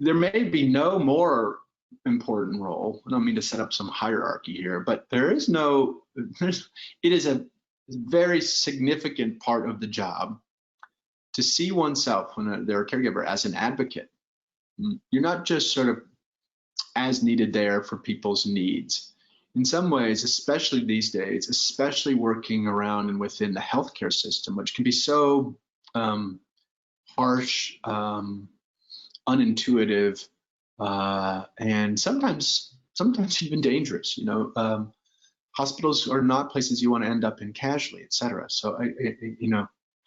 there may be no more important role. I don't mean to set up some hierarchy here, but it is a very significant part of the job to see oneself when they're a caregiver as an advocate. You're not just sort of as needed there for people's needs. In some ways, especially these days, especially working around and within the healthcare system, which can be so harsh, unintuitive, and sometimes even dangerous. Hospitals are not places you want to end up in casually, et cetera. So,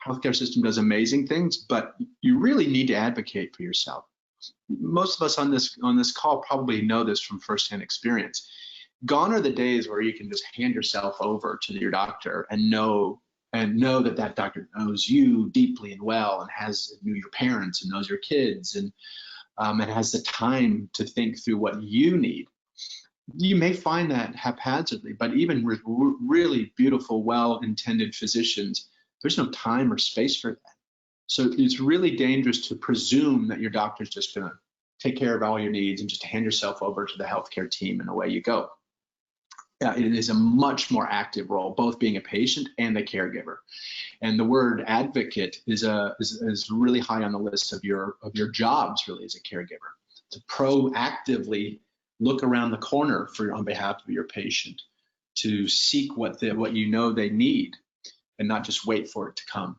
healthcare system does amazing things, but you really need to advocate for yourself. Most of us on this call probably know this from firsthand experience. Gone are the days where you can just hand yourself over to your doctor and know that doctor knows you deeply and well, and knew your parents and knows your kids, and has the time to think through what you need. You may find that haphazardly, but even with really beautiful, well-intended physicians, there's no time or space for that. So it's really dangerous to presume that your doctor's just going to take care of all your needs and just hand yourself over to the healthcare team and away you go. It is a much more active role, both being a patient and a caregiver. And the word advocate is really high on the list of your jobs, really, as a caregiver. To proactively look around the corner on behalf of your patient, to seek what you know they need, and not just wait for it to come.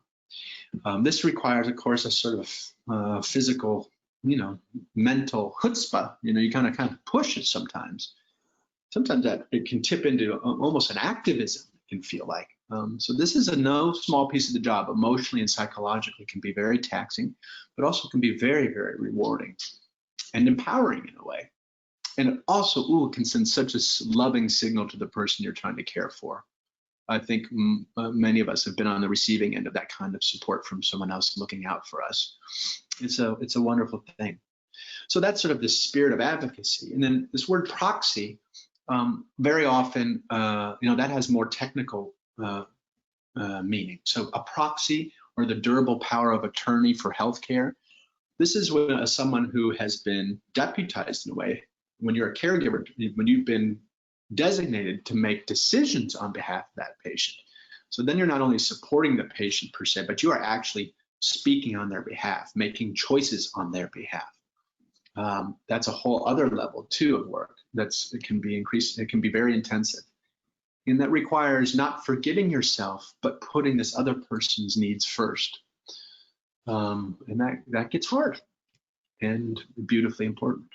This requires, of course, a sort of physical, mental chutzpah. You kind of push it sometimes. Sometimes that it can tip into almost an activism, it can feel like. So this is a no small piece of the job. Emotionally and psychologically can be very taxing, but also can be very, very rewarding and empowering in a way. And it also can send such a loving signal to the person you're trying to care for. I think many of us have been on the receiving end of that kind of support from someone else looking out for us. It's a wonderful thing. So that's sort of the spirit of advocacy. And then this word proxy, very often, that has more technical meaning. So a proxy, or the durable power of attorney for healthcare, this is when someone who has been deputized in a way, when you're a caregiver, when you've been designated to make decisions on behalf of that patient. So then you're not only supporting the patient per se, but you are actually speaking on their behalf, making choices on their behalf. That's a whole other level too of work. It can be very intensive. And that requires not forgetting yourself, but putting this other person's needs first. And that gets hard and beautifully important.